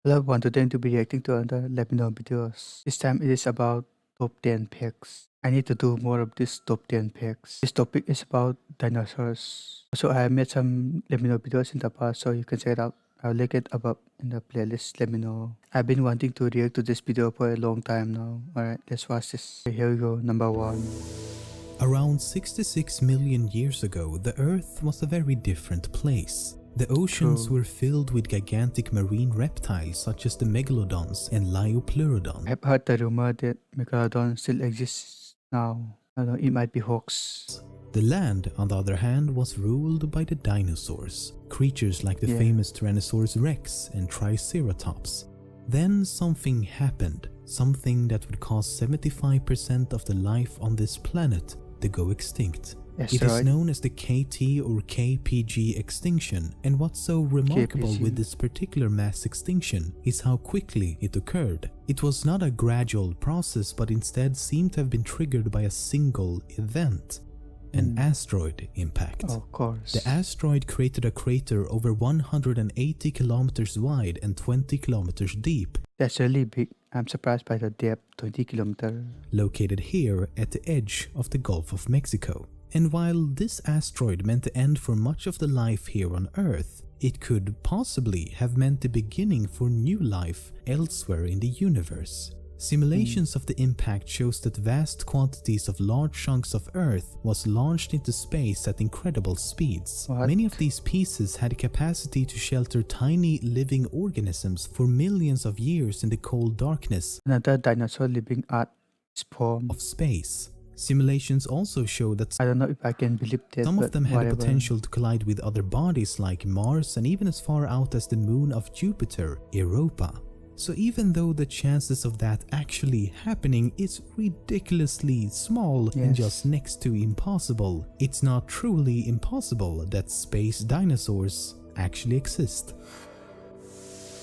Hello everyone, today I'm to be reacting to another Lemmino videos. This time it is about top 10 picks. I need to do more of this top 10 picks. This topic is about dinosaurs. Also, I have made some Lemmino videos in the past, so you can check it out. I'll link it above in the playlist. Let me know. I've been wanting to react to this video for a long time now. Alright, let's watch this. Okay, here we go, number 1. Around 66 million years ago, the Earth was a very different place. The oceans True. were filled with gigantic marine reptiles such as the megalodons and liopleurodon. I've heard the rumor that Megalodon still exists now. I don't know, it might be hoax. The land, on the other hand, was ruled by the dinosaurs, creatures like the Yeah. famous Tyrannosaurus rex and Triceratops. Then something happened, something that would cause 75% of the life on this planet to go extinct. It is Asteroid. known as the KT or KPG extinction, and what's so remarkable KPG. with this particular mass extinction is how quickly it occurred. It was not a gradual process, but instead seemed to have been triggered by a single event. An asteroid impact. Of course. The asteroid created a crater over 180 kilometers wide and 20 kilometers deep, That's really big. I'm surprised by the depth, 20 kilometer. located here at the edge of the Gulf of Mexico. And while this asteroid meant the end for much of the life here on Earth, it could possibly have meant the beginning for new life elsewhere in the universe. Simulations of the impact shows that vast quantities of large chunks of Earth was launched into space at incredible speeds. What? Many of these pieces had the capacity to shelter tiny living organisms for millions of years in the cold darkness Another dinosaur living at spawn. of space. Simulations also show that I don't know if I can believe that, some but of them had whatever. the potential to collide with other bodies like Mars and even as far out as the moon of Jupiter, Europa. So even though the chances of that actually happening is ridiculously small and Yes. just next to impossible, it's not truly impossible that space dinosaurs actually exist.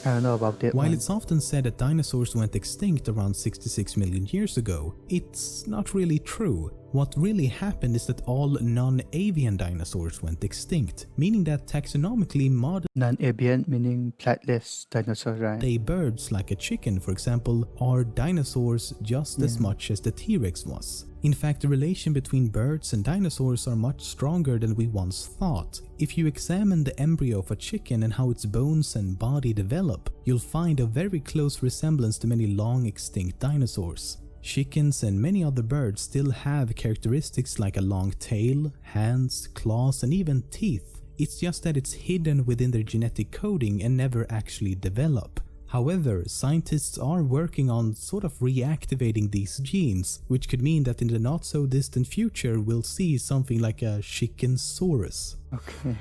I don't know about that While one. it's often said that dinosaurs went extinct around 66 million years ago, it's not really true. What really happened is that all non-avian dinosaurs went extinct, meaning that taxonomically modern Non-avian meaning flightless dinosaur, right? day birds like a chicken, for example, are dinosaurs just as much as the T-Rex was. In fact, the relation between birds and dinosaurs are much stronger than we once thought. If you examine the embryo of a chicken and how its bones and body develop, you'll find a very close resemblance to many long extinct dinosaurs. Chickens and many other birds still have characteristics like a long tail, hands, claws, and even teeth. It's just that it's hidden within their genetic coding and never actually develop. However, scientists are working on sort of reactivating these genes, which could mean that in the not so distant future we'll see something like a Chickensaurus. Okay.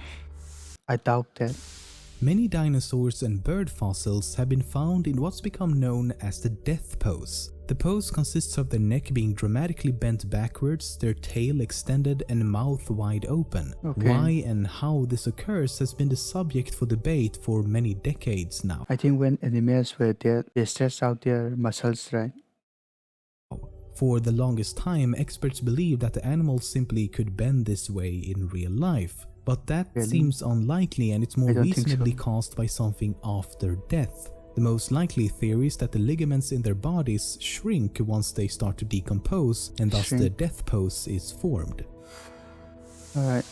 I doubt that. Many dinosaurs and bird fossils have been found in what's become known as the death pose. The pose consists of their neck being dramatically bent backwards, their tail extended and mouth wide open. Okay. Why and how this occurs has been the subject for debate for many decades now. I think when animals were dead, they stretched out their muscles, right? For the longest time, experts believed that the animals simply could bend this way in real life. But that Really? seems unlikely, and it's more I don't think so. reasonably caused by something after death. The most likely theory is that the ligaments in their bodies shrink once they start to decompose, and thus the Shrink. death pose is formed. Alright.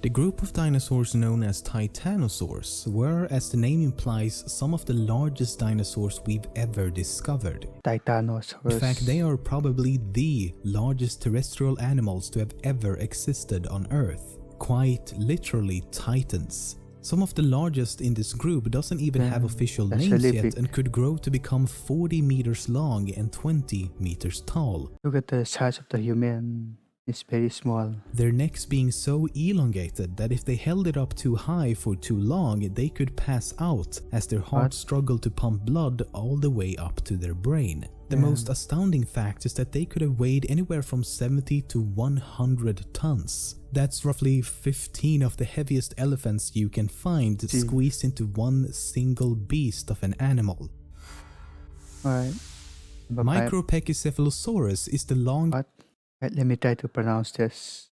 The group of dinosaurs known as Titanosaurs were, as the name implies, some of the largest dinosaurs we've ever discovered. Titanosaurus. In fact, they are probably the largest terrestrial animals to have ever existed on Earth. Quite literally titans. Some of the largest in this group doesn't even have official that's names really yet big. and could grow to become 40 meters long and 20 meters tall. Look at the size of the human. It's very small. Their necks being so elongated that if they held it up too high for too long, they could pass out as their hearts struggled to pump blood all the way up to their brain. The most astounding fact is that they could have weighed anywhere from 70 to 100 tons. That's roughly 15 of the heaviest elephants you can find squeezed into one single beast of an animal. Alright. Micropachycephalosaurus is the long What? Right, let me try to pronounce this.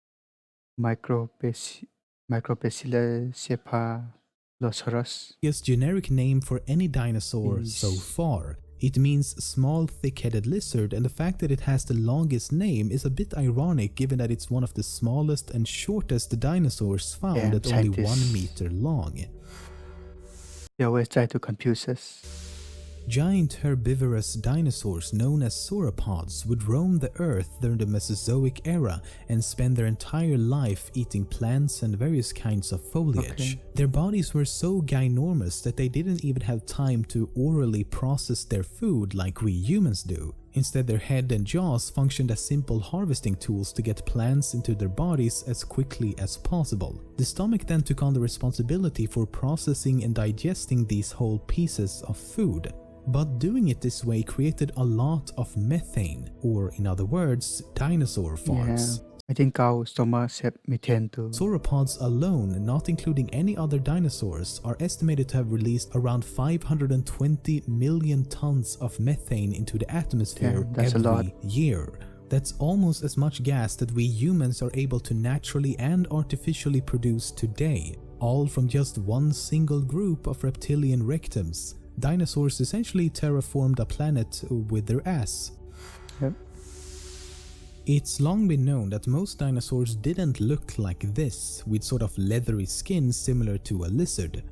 Micropachycephalosaurus. generic name for any dinosaur so far. It means small, thick-headed lizard, and the fact that it has the longest name is a bit ironic given that it's one of the smallest and shortest dinosaurs found at only 1 meter long. They always try to confuse us. Giant herbivorous dinosaurs known as sauropods would roam the earth during the Mesozoic era and spend their entire life eating plants and various kinds of foliage. Their bodies were so ginormous that they didn't even have time to orally process their food like we humans do. Instead, their head and jaws functioned as simple harvesting tools to get plants into their bodies as quickly as possible. The stomach then took on the responsibility for processing and digesting these whole pieces of food. But doing it this way created a lot of methane, or in other words, dinosaur farts. I think our stomachs have methane too. Sauropods alone, not including any other dinosaurs, are estimated to have released around 520 million tons of methane into the atmosphere every year. That's almost as much gas that we humans are able to naturally and artificially produce today, all from just one single group of reptilian rectums. Dinosaurs essentially terraformed a planet with their ass. It's long been known that most dinosaurs didn't look like this, with sort of leathery skin similar to a lizard.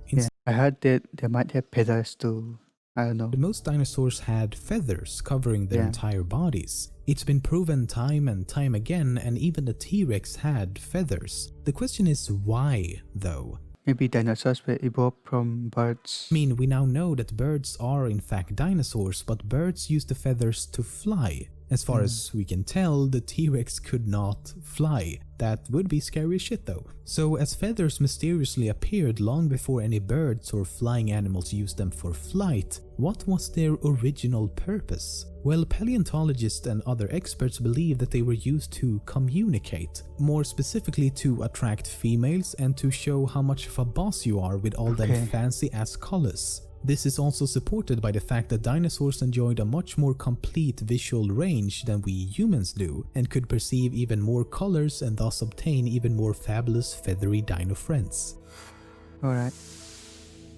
I heard that they might have feathers too. I don't know. Most dinosaurs had feathers covering their entire bodies. It's been proven time and time again, and even the T-Rex had feathers. The question is why, though? Maybe dinosaurs were evolved from birds. I mean, we now know that birds are in fact dinosaurs, but birds use the feathers to fly. As far as we can tell, the T-Rex could not fly. That would be scary as shit though. So as feathers mysteriously appeared long before any birds or flying animals used them for flight, what was their original purpose? Well, paleontologists and other experts believe that they were used to communicate, more specifically to attract females and to show how much of a boss you are with all them fancy ass collars. This is also supported by the fact that dinosaurs enjoyed a much more complete visual range than we humans do, and could perceive even more colors and thus obtain even more fabulous feathery dino friends. Alright.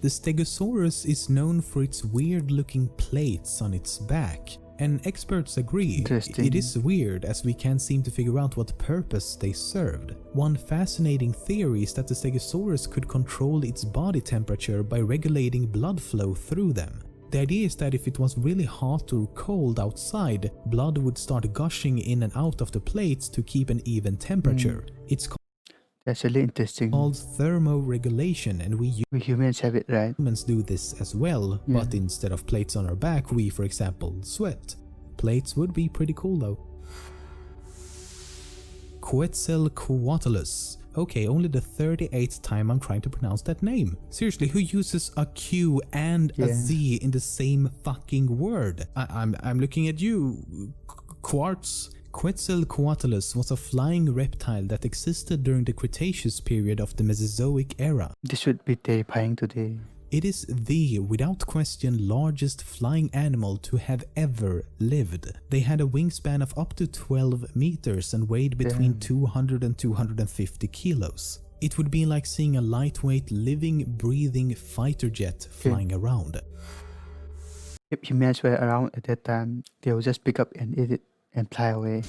The Stegosaurus is known for its weird looking plates on its back, and experts agree it is weird as we can't seem to figure out what purpose they served. One fascinating theory is that the Stegosaurus could control its body temperature by regulating blood flow through them. The idea is that if it was really hot or cold outside, blood would start gushing in and out of the plates to keep an even temperature. It's That's really interesting. called thermoregulation, and we humans have it, right? humans do this as well, but instead of plates on our back, we, for example, sweat. Plates would be pretty cool though. Quetzalcoatlus. Okay, only the 38th time I'm trying to pronounce that name. Seriously, who uses a Q and a Z in the same fucking word? I'm looking at you, Quartz. Quetzalcoatlus was a flying reptile that existed during the Cretaceous period of the Mesozoic era. This would be terrifying today. It is the, without question, largest flying animal to have ever lived. They had a wingspan of up to 12 meters and weighed between 200 and 250 kilos. It would be like seeing a lightweight, living, breathing fighter jet flying around. If humans were around at that time, they would just pick up and eat it and fly away.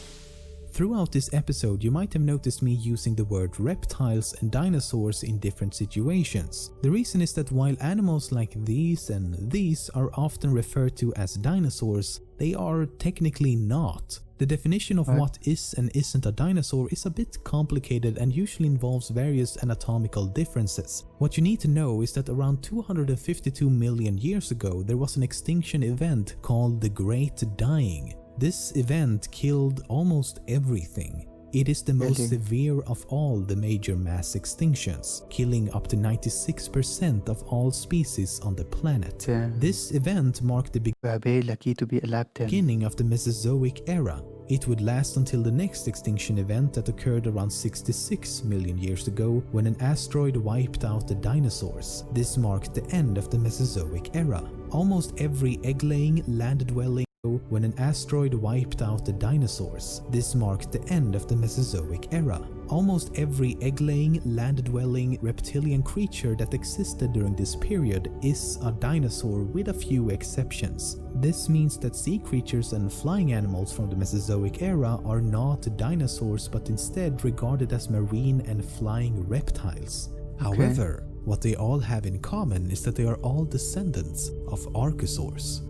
Throughout this episode, you might have noticed me using the word reptiles and dinosaurs in different situations. The reason is that while animals like these and these are often referred to as dinosaurs, they are technically not. The definition of what is and isn't a dinosaur is a bit complicated and usually involves various anatomical differences. What you need to know is that around 252 million years ago, there was an extinction event called the Great Dying. This event killed almost everything. It is the most severe of all the major mass extinctions, killing up to 96% of all species on the planet. This event marked the We are very lucky to be alive then. beginning of the Mesozoic era. It would last until the next extinction event that occurred around 66 million years ago when an asteroid wiped out the dinosaurs. This marked the end of the Mesozoic era. Almost every egg-laying, land-dwelling when an asteroid wiped out the dinosaurs. This marked the end of the Mesozoic era. Almost every egg-laying, land-dwelling, reptilian creature that existed during this period is a dinosaur with a few exceptions. This means that sea creatures and flying animals from the Mesozoic era are not dinosaurs but instead regarded as marine and flying reptiles. However, what they all have in common is that they are all descendants of archosaurs.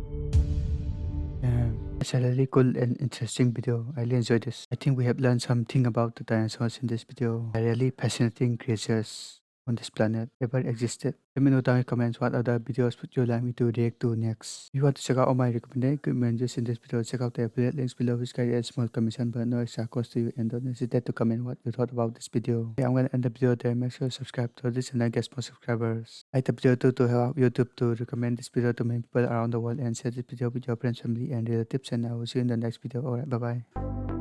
It's a really cool and interesting video. I really enjoyed this. I think we have learned something about the dinosaurs in this video. They're really fascinating creatures on this planet ever existed. Let me know down in the comments what other videos would you like me to react to next. If you want to check out all my recommended equipment used in this video, check out the affiliate links below which carry a small commission but no extra cost to you, and don't hesitate to comment what you thought about this video. Okay, I'm gonna end the video there. Make sure you subscribe to this and I get more subscribers. Like the video too to help YouTube to recommend this video to many people around the world, and share this video with your friends, family and relatives, and I will see you in the next video. Alright, bye bye.